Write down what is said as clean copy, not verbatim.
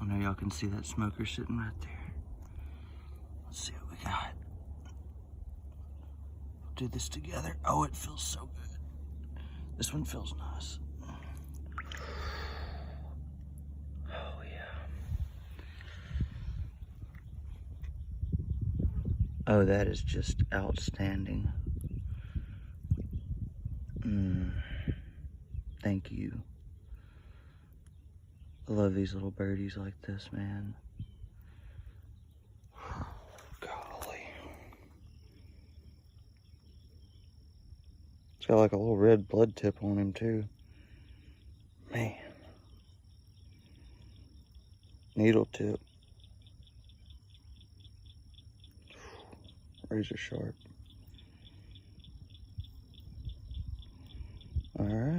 I know y'all can see that smoker sitting right there. Let's see what we got. Do this together. Oh, it feels so good. This one feels nice. Oh, yeah. Oh, that is just outstanding. Thank you. I love these little birdies like this, man. Golly. It's got like a little red blood tip on him too. Man. Needle tip. Razor sharp. All right.